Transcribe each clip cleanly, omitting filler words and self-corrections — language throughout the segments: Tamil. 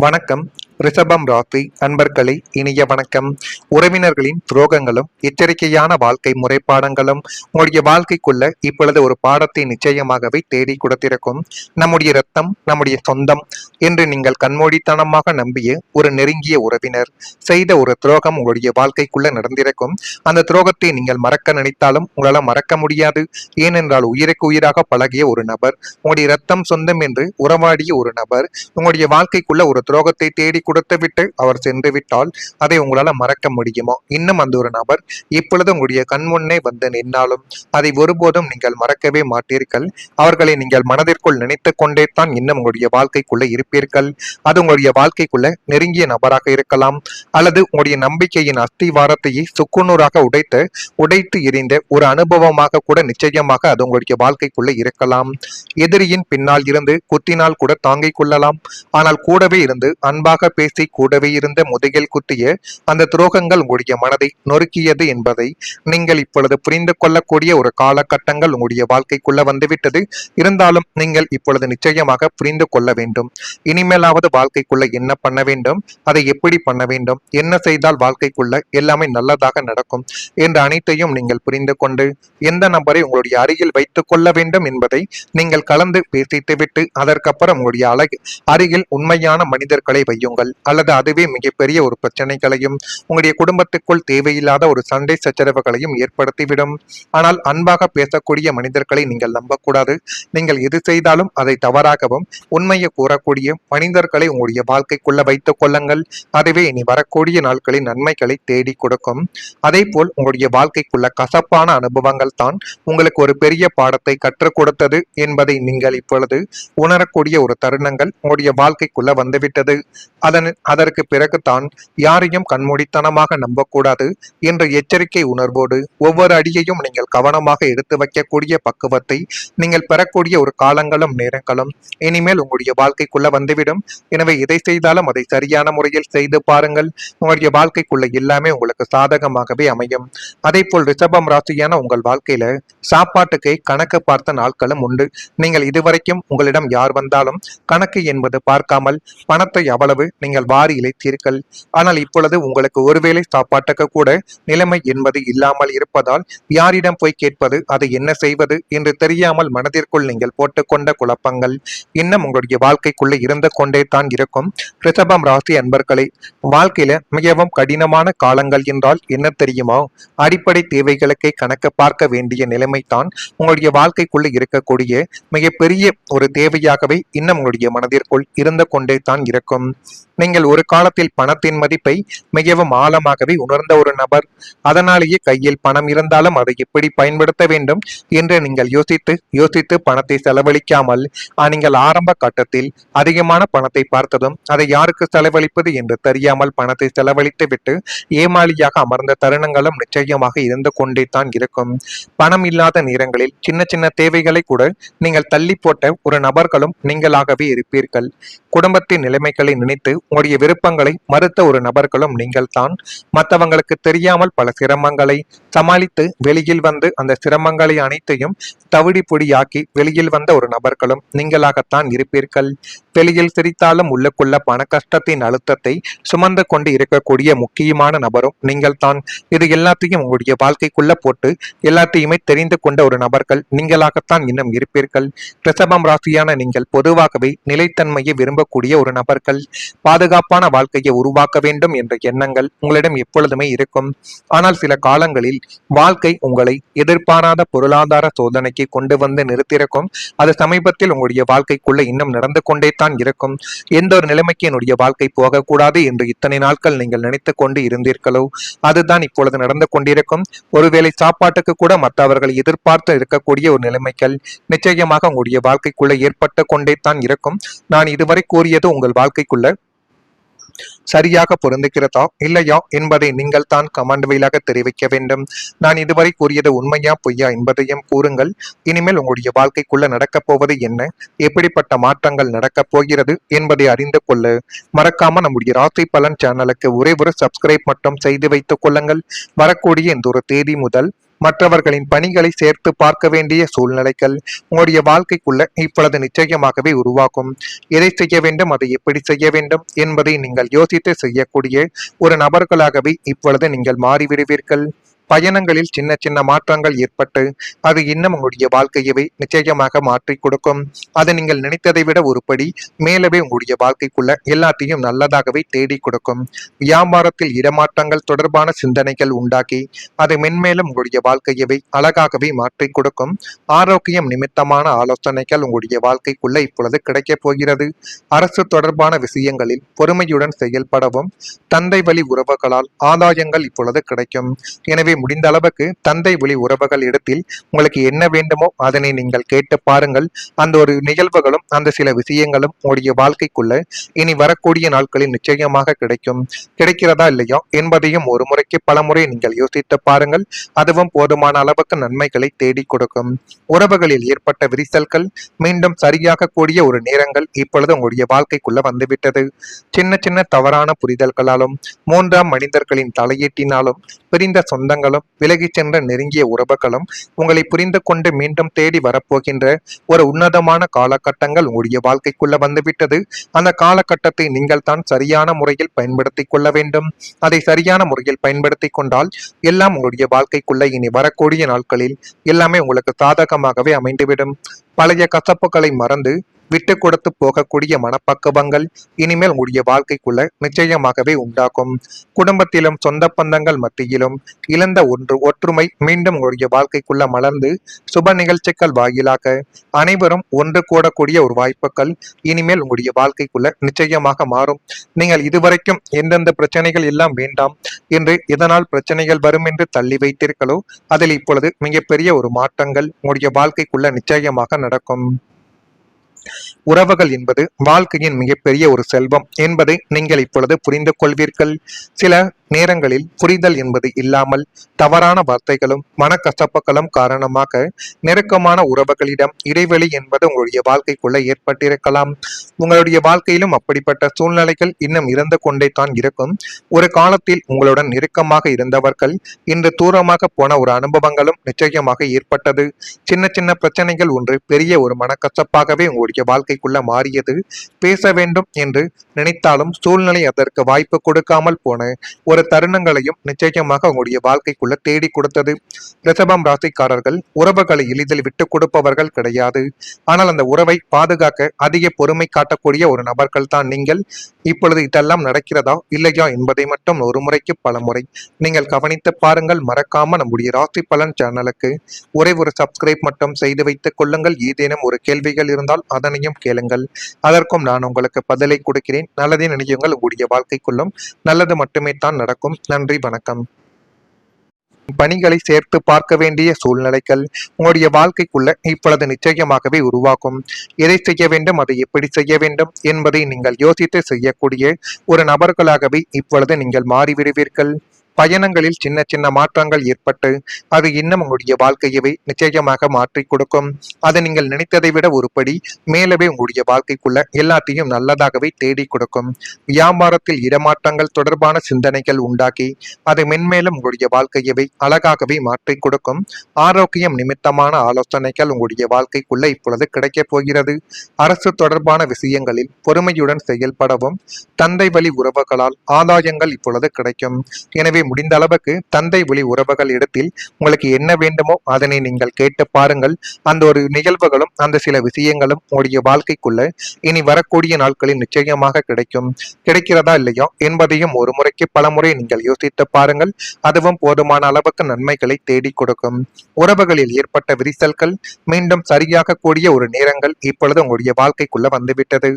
வணக்கம். ரிஷபம் ராசி அன்பர்களே, இனிய வணக்கம். உறவினர்களின் துரோகங்களும் எச்சரிக்கையான வாழ்க்கை முறைப்பாடங்களும் உங்களுடைய வாழ்க்கைக்குள்ள இப்பொழுது ஒரு பாடத்தை நிச்சயமாகவே தேடி கொடுத்திருக்கும். நம்முடைய இரத்தம், நம்முடைய சொந்தம் என்று நீங்கள் கண்மூடித்தனமாக நம்பிய ஒரு நெருங்கிய உறவினர் செய்த ஒரு துரோகம் உங்களுடைய வாழ்க்கைக்குள்ள நடந்திருக்கும். அந்த துரோகத்தை நீங்கள் மறக்க நினைத்தாலும் உங்களால் மறக்க முடியாது. ஏனென்றால் உயிருக்கு உயிராக பழகிய ஒரு நபர், உங்களுடைய இரத்தம் சொந்தம் என்று உறவாடிய ஒரு நபர் உங்களுடைய வாழ்க்கைக்குள்ள ஒரு துரோகத்தை தேடி கொடுத்து விட்டு அவர் சென்று விட்டால் அதை உங்களால மறக்க முடியுமோ? இன்னும் அந்த ஒரு நபர் இப்பொழுது உங்களுடைய கண்முன்னே வந்து நின்னாலும் அதை ஒருபோதும் நீங்கள் மறக்கவே மாட்டீர்கள். அவர்களை நீங்கள் மனதிற்குள் நினைத்து கொண்டே தான் இன்னும் உங்களுடைய வாழ்க்கைக்குள்ள இருப்பீர்கள். அது உங்களுடைய வாழ்க்கைக்குள்ள நெருங்கிய நபராக இருக்கலாம், அல்லது உங்களுடைய நம்பிக்கையின் அஸ்திவாரத்தையே சுக்குநூறாக உடைத்து எறிந்த ஒரு அனுபவமாக கூட நிச்சயமாக அது உங்களுடைய வாழ்க்கைக்குள்ள இருக்கலாம். எதிரியின் பின்னால் இருந்து குத்தினால் கூட தாங்கிக் கொள்ளலாம். ஆனால் கூடவே இருந்து அன்பாக பேசி கூடவே இருந்த முதுகில் குத்திய அந்த துரோகங்கள் உங்களுடைய மனதை நொறுக்கியது என்பதை நீங்கள் இப்பொழுது புரிந்து கொள்ளக்கூடிய ஒரு காலகட்டங்கள் உங்களுடைய வாழ்க்கைக்குள்ள வந்துவிட்டது. இருந்தாலும் நீங்கள் இப்பொழுது நிச்சயமாக புரிந்து கொள்ள வேண்டும். இனிமேலாவது வாழ்க்கைக்குள்ள என்ன பண்ண வேண்டும், அதை எப்படி பண்ண வேண்டும், என்ன செய்தால் வாழ்க்கைக்குள்ள எல்லாமே நல்லதாக நடக்கும் என்ற அனைத்தையும் நீங்கள் புரிந்து கொண்டு எந்த நபரை உங்களுடைய அருகில் வைத்துக் கொள்ள வேண்டும் என்பதை நீங்கள் கலந்து பேசித்துவிட்டு அதற்கப்புறம் உங்களுடைய அருகில் உண்மையான மனிதர்களை வையுங்கள். அல்லது அதுவே மிகப்பெரிய ஒரு பிரச்சனைகளையும் உங்களுடைய குடும்பத்துக்குள் தேவையில்லாத ஒரு சண்டை சச்சரவுகளையும் ஏற்படுத்திவிடும். ஆனால் அன்பாக பேசக்கூடிய மனிதர்களை நீங்கள் நம்பக்கூடாது. நீங்கள் எது செய்தாலும் அதை தவறாகவும் உண்மையை கூறக்கூடிய மனிதர்களை உங்களுடைய வாழ்க்கைக்குள்ள வைத்துக் கொள்ளுங்கள். அதுவே இனி வரக்கூடிய நாட்களில் நன்மைகளை தேடி கொடுக்கும். அதே போல் உங்களுடைய வாழ்க்கைக்குள்ள கசப்பான அனுபவங்கள் தான் உங்களுக்கு ஒரு பெரிய பாடத்தை கற்றுக் கொடுத்தது என்பதை நீங்கள் இப்பொழுது உணரக்கூடிய ஒரு தருணங்கள் உங்களுடைய வாழ்க்கைக்குள்ள வந்துவிட்டது. அதற்கு பிறகுதான் யாரையும் கண்மூடித்தனமாக நம்பக்கூடாது என்ற எச்சரிக்கை உணர்வோடு ஒவ்வொரு அடியையும் நீங்கள் கவனமாக எடுத்து வைக்கக்கூடிய பக்குவத்தை நீங்கள் பெறக்கூடிய ஒரு காலங்களும் நேரங்களும் இனிமேல் உங்களுடைய வாழ்க்கைக்குள்ள வந்துவிடும். எனவே எதை செய்தாலும் அதை சரியான முறையில் செய்து பாருங்கள். உங்களுடைய வாழ்க்கைக்குள்ள எல்லாமே உங்களுக்கு சாதகமாகவே அமையும். அதே போல் ரிஷபம் ராசியான உங்கள் வாழ்க்கையில சாப்பாட்டுக்கு கணக்கு பார்த்த நாட்களும் உண்டு. நீங்கள் இதுவரைக்கும் உங்களிடம் யார் வந்தாலும் கணக்கு என்பது பார்க்காமல் பணத்தை அவ்வளவு நீங்கள் வாரி இழைத்தீர்கள். ஆனால் இப்பொழுது உங்களுக்கு ஒருவேளை சாப்பாட்டுக்கு கூட நிலைமை என்பது இல்லாமல் இருப்பதால் யாரிடம் போய் கேட்பது, அதை என்ன செய்வது என்று தெரியாமல் மனதிற்குள் நீங்கள் போட்டுக்கொண்ட குழப்பங்கள் இன்னும் உங்களுடைய வாழ்க்கைக்குள்ளே இருந்து கொண்டே தான் இருக்கும். ரிஷபம் ராசி அன்பர்களே, வாழ்க்கையில மிகவும் கடினமான காலங்கள் என்றால் என்ன தெரியுமா? அடிப்படை தேவைகளுக்கே கணக்கு பார்க்க வேண்டிய நிலைமை தான் உங்களுடைய வாழ்க்கைக்குள்ள இருக்கக்கூடிய மிகப்பெரிய ஒரு தேவையாகவே இன்னும் உங்களுடைய மனதிற்குள் இருந்து கொண்டே தான் இருக்கும். நீங்கள் ஒரு காலத்தில் பணத்தின் மதிப்பை மிகவும் ஆழமாகவே உணர்ந்த ஒரு நபர். அதனாலேயே கையில் பணம் இருந்தாலும் அதை எப்படி பயன்படுத்த வேண்டும் என்று நீங்கள் யோசித்து பணத்தை செலவழிக்காமல் நீங்கள் ஆரம்ப கட்டத்தில் அதிகமான பணத்தை பார்த்ததும் அதை யாருக்கு செலவழிப்பது என்று தெரியாமல் பணத்தை செலவழித்து விட்டு ஏமாளியாக அமர்ந்த தருணங்களும் நிச்சயமாக இருந்து கொண்டே தான் இருக்கும். பணம் இல்லாத நேரங்களில் சின்ன சின்ன தேவைகளை கூட நீங்கள் தள்ளி போட்ட ஒரு நபர்களும் நீங்களாகவே இருப்பீர்கள். குடும்பத்தின் நிலைமைகளை நினைத்து உங்களுடைய விருப்பங்களை மறுத்த ஒரு நபர்களும் நீங்கள் தான். மற்றவங்களுக்கு தெரியாமல் பல சிரமங்களை சமாளித்து வெளியில் வந்து அந்த சிரமங்களை அனைத்தையும் தவிடி பொடியாக்கி வெளியில் வந்த ஒரு நபர்களும் நீங்களாகத்தான் இருப்பீர்கள். வெளியில் சிரித்தாலும் உள்ளுக்குள்ள பண கஷ்டத்தின் அழுத்தத்தை சுமந்து கொண்டு இருக்கக்கூடிய முக்கியமான நபரும் நீங்கள் தான். இது எல்லாத்தையும் உங்களுடைய வாழ்க்கைக்குள்ள போட்டு எல்லாத்தையுமே தெரிந்து கொண்ட ஒரு நபர்கள் நீங்களாகத்தான் இன்னும் இருப்பீர்கள். ரிஷபம் ராசியான நீங்கள் பொதுவாகவே நிலைத்தன்மையை விரும்பக்கூடிய ஒரு நபர்கள். பாதுகாப்பான வாழ்க்கையை உருவாக்க வேண்டும் என்ற எண்ணங்கள் உங்களிடம் எப்பொழுதுமே இருக்கும். ஆனால் சில காலங்களில் வாழ்க்கை உங்களை எதிர்பாராத பொருளாதார சோதனைக்கு கொண்டு வந்து நிறுத்திருக்கும். அது சமீபத்தில் உங்களுடைய வாழ்க்கைக்குள்ள இன்னும் நடந்து கொண்டே தான் இருக்கும். எந்த ஒரு நிலைமைக்கு என்னுடைய வாழ்க்கை போகக்கூடாது என்று இத்தனை நாட்கள் நீங்கள் நினைத்து கொண்டு இருந்தீர்களோ அதுதான் இப்பொழுது நடந்து கொண்டிருக்கும். ஒருவேளை சாப்பாட்டுக்கு கூட மற்றவர்கள் எதிர்பார்த்து இருக்கக்கூடிய ஒரு நிலைமைகள் நிச்சயமாக உங்களுடைய வாழ்க்கைக்குள்ள ஏற்பட்டு கொண்டே தான் இருக்கும். நான் இதுவரை கூறியது உங்கள் வாழ்க்கைக்குள்ள சரியாக பொருந்துகிறதா இல்லையா என்பதை நீங்கள் தான் கமெண்ட் வழியாக தெரிவிக்க வேண்டும். நான் இதுவரை கூறியது உண்மையா பொய்யா என்பதையும் கூறுங்கள். இனிமேல் உங்களுடைய வாழ்க்கைக்குள்ள நடக்கப் போவது என்ன, எப்படிப்பட்ட மாற்றங்கள் நடக்கப் போகிறது என்பதை அறிந்து கொள்ள மறக்காம நம்முடைய ராசி பலன் சேனலுக்கு ஒரே ஒரு சப்ஸ்கிரைப் மட்டும் செய்து வைத்துக் கொள்ளுங்கள். வரக்கூடிய இந்த ஒரு தேதி முதல் மற்றவர்களின் பணிகளை சேர்த்து பார்க்க வேண்டிய சூழ்நிலைகள் உங்களுடைய வாழ்க்கைக்குள்ள இப்பொழுது நிச்சயமாகவே உருவாகும். எதை செய்ய வேண்டும், அதை எப்படி செய்ய வேண்டும் என்பதை நீங்கள் யோசித்து செய்யக்கூடிய ஒரு நபர்களாகவே இப்பொழுது நீங்கள் மாறிவிடுவீர்கள். பயணங்களில் சின்ன சின்ன மாற்றங்கள் ஏற்பட்டு அது இன்னும் உங்களுடைய வாழ்க்கையவே நிச்சயமாக மாற்றி கொடுக்கும். அது நீங்கள் நினைத்ததை விட ஒரு படி மேலவே உங்களுடைய வாழ்க்கைக்குள்ள எல்லாத்தையும் நல்லதாகவே தேடி கொடுக்கும். வியாபாரத்தில் இடமாற்றங்கள் தொடர்பான சிந்தனைகள் உண்டாக்கி அது மென்மேலும் உங்களுடைய வாழ்க்கையவே அழகாகவே மாற்றி கொடுக்கும். ஆரோக்கியம் நிமித்தமான ஆலோசனைகள் உங்களுடைய வாழ்க்கைக்குள்ள இப்பொழுது கிடைக்கப் போகிறது. அரசு தொடர்பான விஷயங்களில் பொறுமையுடன் செயல்படவும் தந்தை வழி உறவுகளால் ஆதாயங்கள் இப்பொழுது கிடைக்கும். எனவே முடிந்த அளவுக்கு தந்தை வழி உறவுகள் இடத்தில் உங்களுக்கு என்ன வேண்டுமோ அதனை நீங்கள் கேட்டு பாருங்கள். அந்த ஒரு நிகழ்வுகளும் அந்த சில விஷயங்களும் உங்களுடைய வாழ்க்கைக்குள்ள இனி வரக்கூடிய நாட்களில் நிச்சயமாக கிடைக்கும். கிடைக்கிறதா இல்லையா என்பதையும் ஒரு முறைக்கு பல முறை நீங்கள் யோசித்து பாருங்கள். அதுவும் போதுமான அளவுக்கு நன்மைகளை தேடி கொடுக்கும். உறவுகளில் ஏற்பட்ட விரிசல்கள் மீண்டும் சரியாக கூடிய ஒரு நேரங்கள் இப்பொழுது உங்களுடைய வாழ்க்கைக்குள்ள வந்துவிட்டது. சின்ன சின்ன தவறான புரிதல்களாலும் மூன்றாம் மனிதர்களின் தலையீட்டினாலும் பிரிந்த சொந்தங்களும் விலகிச் சென்ற நெருங்கிய உறவுகளும் உங்களை புரிந்து கொண்டு மீண்டும் தேடி வரப்போகின்ற ஒரு உன்னதமான காலகட்டங்கள் உங்களுடைய வாழ்க்கைக்குள்ள வந்துவிட்டது. அந்த காலகட்டத்தை நீங்கள் தான் சரியான முறையில் பயன்படுத்திக் கொள்ள வேண்டும். அதை சரியான முறையில் பயன்படுத்தி கொண்டால் எல்லாம் உங்களுடைய வாழ்க்கைக்குள்ள இனி வரக்கூடிய நாட்களில் எல்லாமே உங்களுக்கு சாதகமாகவே அமைந்துவிடும். பழைய கசப்புகளை மறந்து விட்டு கொடுத்து போகக்கூடிய மனப்பக்குவங்கள் இனிமேல் உங்களுடைய வாழ்க்கைக்குள்ள நிச்சயமாகவே உண்டாகும். குடும்பத்திலும் சொந்த பந்தங்கள் மத்தியிலும் இழந்த ஒற்றுமை மீண்டும் உங்களுடைய வாழ்க்கைக்குள்ள மலர்ந்து சுப நிகழ்ச்சிகள் வாயிலாக அனைவரும் ஒன்று கூடக்கூடிய ஒரு வாய்ப்புகள் இனிமேல் உங்களுடைய வாழ்க்கைக்குள்ள நிச்சயமாக மாறும். நீங்கள் இதுவரைக்கும் எந்தெந்த பிரச்சனைகள் எல்லாம் வேண்டாம் என்று எதனால் பிரச்சனைகள் வரும் என்று தள்ளி வைத்தீர்களோ அதில் இப்பொழுது மிகப்பெரிய ஒரு மாற்றங்கள் உங்களுடைய வாழ்க்கைக்குள்ள நிச்சயமாக நடக்கும். உறவுகள் என்பது வாழ்க்கையின் மிகப்பெரிய ஒரு செல்வம் என்பதை நீங்கள் இப்பொழுது புரிந்து கொள்வீர்கள். சில நேரங்களில் புரிதல் என்பது இல்லாமல் தவறான வார்த்தைகளும் மனக்கசப்புகளும் காரணமாக நெருக்கமான உறவுகளிடம் இடைவெளி என்பது உங்களுடைய வாழ்க்கைக்குள்ள ஏற்பட்டிருக்கலாம். உங்களுடைய வாழ்க்கையிலும் அப்படிப்பட்ட சூழ்நிலைகள் இன்னும் இருந்து கொண்டே தான் இருக்கும். ஒரு காலத்தில் உங்களுடன் நெருக்கமாக இருந்தவர்கள் இன்று தூரமாக போன ஒரு அனுபவங்களும் நிச்சயமாக ஏற்பட்டது. சின்ன சின்ன பிரச்சனைகள் ஒன்று பெரிய ஒரு மனக்கசப்பாகவே உங்களுடைய வாழ்க்கைக்குள்ள மாறியது. பேச வேண்டும் என்று நினைத்தாலும் சூழ்நிலை அதற்கு வாய்ப்பு கொடுக்காமல் போன ஒரு தருணங்களையும் நிச்சயமாக உங்களுடைய வாழ்க்கைக்குள்ள தேடி கொடுத்தது. ரிஷபம் ராசிக்காரர்கள் உறவுகளை எளிதில் விட்டு கொடுப்பவர்கள் கிடையாது. ஆனால் அந்த உறவை பாதுகாக்க அதிக பொறுமை காட்டக்கூடிய ஒரு நபர்கள் தான் நீங்கள். இப்பொழுது இதெல்லாம் நடக்கிறதா இல்லையா என்பதை மட்டும் ஒரு முறைக்கு பல முறை நீங்கள் கவனித்து பாருங்கள். மறக்காம நம்முடைய ராசி பலன் சேனலுக்கு ஒரே ஒரு சப்ஸ்கிரைப் மட்டும் செய்து வைத்துக் கொள்ளுங்கள். ஏதேனும் ஒரு கேள்விகள் இருந்தால் அதனையும் கேளுங்கள். அதற்கும் நான் உங்களுக்கு பதிலை கொடுக்கிறேன். நல்லதே நினையுங்கள். உங்களுடைய வாழ்க்கைக்குள்ளும் நல்லது மட்டுமே தான் நடக்கும். நன்றி, வணக்கம். பணிகளை சேர்த்து பார்க்க வேண்டிய சூழ்நிலைகள் உங்களுடைய வாழ்க்கைக்குள்ள இப்பொழுது நிச்சயமாகவே உருவாகும். எதை செய்ய வேண்டும், அதை எப்படி செய்ய வேண்டும் என்பதை நீங்கள் யோசித்து செய்யக்கூடிய ஒரு நபர்களாகவே இப்பொழுது நீங்கள் மாறிவிடுவீர்கள். பயணங்களில் சின்ன சின்ன மாற்றங்கள் ஏற்பட்டு அது இன்னும் உங்களுடைய வாழ்க்கையவே நிச்சயமாக மாற்றி கொடுக்கும். அது நீங்கள் நினைத்ததை விட ஒரு படி மேலவே உங்களுடைய வாழ்க்கைக்குள்ள எல்லாத்தையும் நல்லதாகவே தேடி கொடுக்கும். வியாபாரத்தில் இடமாற்றங்கள் தொடர்பான சிந்தனைகள் உண்டாக்கி அது மென்மேலும் உங்களுடைய வாழ்க்கையவே அழகாகவே மாற்றி கொடுக்கும். ஆரோக்கியம் நிமித்தமான ஆலோசனைகள் உங்களுடைய வாழ்க்கைக்குள்ள இப்பொழுது கிடைக்கப் போகிறது. அரசு தொடர்பான விஷயங்களில் பொறுமையுடன் செயல்படவும் தந்தை வழி உறவுகளால் ஆதாயங்கள் இப்பொழுது கிடைக்கும். எனவே முடிந்த அளவுக்கு தந்தை வழி உறவுகள் இடத்தில் உங்களுக்கு என்ன வேண்டுமோ அதனை நீங்கள் கேட்டு பாருங்கள். அந்த ஒரு நிகழ்வுகளும் அந்த சில விஷயங்களும் உங்களுடைய வாழ்க்கைக்குள்ள இனி வரக்கூடிய நாட்களில் நிச்சயமாக கிடைக்கும். கிடைக்கிறதா இல்லையா என்பதையும் ஒரு முறைக்கு பல முறை நீங்கள் யோசித்து பாருங்கள். அதுவும் போதுமான அளவுக்கு நன்மைகளை தேடி கொடுக்கும். உறவுகளில் ஏற்பட்ட விரிசல்கள் மீண்டும் சரியாக கூடிய ஒரு நேரங்கள் இப்பொழுது உங்களுடைய வாழ்க்கைக்குள்ள வந்துவிட்டது.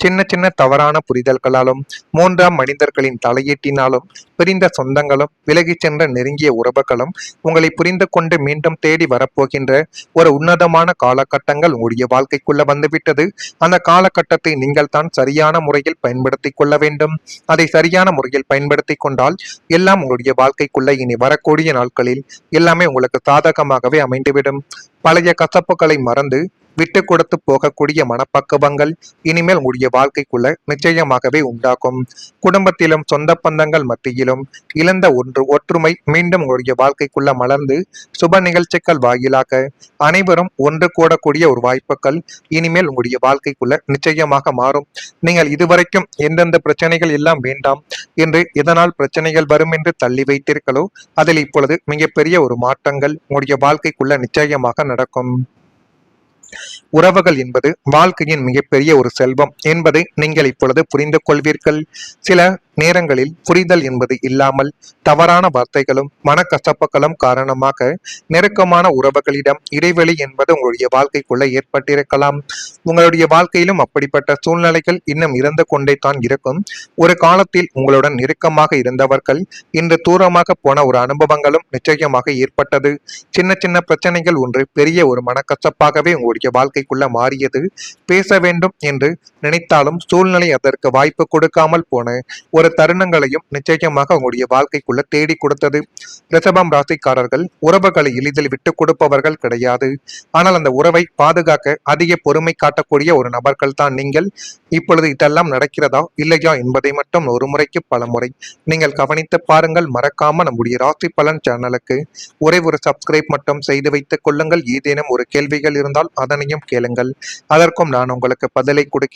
சின்ன சின்ன தவறான புரிதல்களாலும் மூன்றாம் மனிதர்களின் தலையீட்டினாலும் பிரிந்த சொந்தங்களும் விலகிச் சென்ற நெருங்கிய உறவுகளும் உங்களை புரிந்து கொண்டு மீண்டும் தேடி வரப்போகின்ற ஒரு உன்னதமான காலகட்டங்கள் உங்களுடைய வாழ்க்கைக்குள்ள வந்துவிட்டது. அந்த காலகட்டத்தை நீங்கள் தான் சரியான முறையில் பயன்படுத்தி கொள்ள வேண்டும். அதை சரியான முறையில் பயன்படுத்தி கொண்டால் எல்லாம் உங்களுடைய வாழ்க்கைக்குள்ள இனி வரக்கூடிய நாட்களில் எல்லாமே உங்களுக்கு சாதகமாகவே அமைந்துவிடும். பழைய கசப்புகளை மறந்து விட்டு கொடுத்து போகக்கூடிய மனப்பக்குவங்கள் இனிமேல் உங்களுடைய வாழ்க்கைக்குள்ள நிச்சயமாகவே உண்டாகும். குடும்பத்திலும் சொந்த பந்தங்கள் மத்தியிலும் இழந்த ஒற்றுமை மீண்டும் உங்களுடைய வாழ்க்கைக்குள்ள மலர்ந்து சுப நிகழ்ச்சிகள் வாயிலாக அனைவரும் ஒன்று கூடக்கூடிய ஒரு வாய்ப்புகள் இனிமேல் உங்களுடைய வாழ்க்கைக்குள்ள நிச்சயமாக மாறும். நீங்கள் இதுவரைக்கும் எந்தெந்த பிரச்சனைகள் எல்லாம் வேண்டாம் என்று எதனால் பிரச்சனைகள் வரும் என்று தள்ளி வைத்தீர்களோ அதில் இப்பொழுது மிகப்பெரிய ஒரு மாற்றங்கள் உங்களுடைய வாழ்க்கைக்குள்ள நிச்சயமாக நடக்கும். உறவுகள் என்பது வாழ்க்கையின் மிகப்பெரிய ஒரு செல்வம் என்பதை நீங்கள் இப்பொழுது புரிந்து கொள்வீர்கள். சில நேரங்களில் புரிதல் என்பது இல்லாமல் தவறான வார்த்தைகளும் மனக்கசப்புகளும் காரணமாக நெருக்கமான உறவுகளிடம் இடைவெளி என்பது உங்களுடைய வாழ்க்கைக்குள்ள ஏற்பட்டிருக்கலாம். உங்களுடைய வாழ்க்கையிலும் அப்படிப்பட்ட சூழ்நிலைகள் இன்னும் இருந்து கொண்டே தான் இருக்கும். ஒரு காலத்தில் உங்களுடன் நெருக்கமாக இருந்தவர்கள் இன்று தூரமாக போன ஒரு அனுபவங்களும் நிச்சயமாக ஏற்பட்டது. சின்ன சின்ன பிரச்சனைகள் ஒன்று பெரிய ஒரு மனக்கசப்பாகவே உங்களுடைய வாழ்க்கைக்குள்ள மாறியது. பேச வேண்டும் என்று நினைத்தாலும் சூழ்நிலை அதற்கு வாய்ப்பு கொடுக்காமல் போன ஒரு தருணங்களையும் நிச்சயமாக உங்களுடைய வாழ்க்கைக்குள்ள தேடி கொடுத்தது. ரிஷபம் ராசிக்காரர்கள் உறவுகளை எளிதில் விட்டு கொடுப்பவர்கள் கிடையாது. ஆனால் அந்த உறவை பாதுகாக்க அதிக பொறுமை காட்டக்கூடிய ஒரு நபர்கள் தான் நீங்கள். இப்பொழுது இதெல்லாம் நடக்கிறதா இல்லையா என்பதை மட்டும் ஒரு முறைக்கு பல முறை நீங்கள் கவனித்து பாருங்கள். மறக்காம நம்முடைய ராசி பலன் சேனலுக்கு ஒரே ஒரு சப்ஸ்கிரைப் மட்டும் செய்து வைத்துக் கொள்ளுங்கள். ஏதேனும் ஒரு கேள்விகள் இருந்தால் அதனையும் கேளுங்கள், அதற்கும் நான் உங்களுக்கு பதிலை கொடுக்கிறேன்.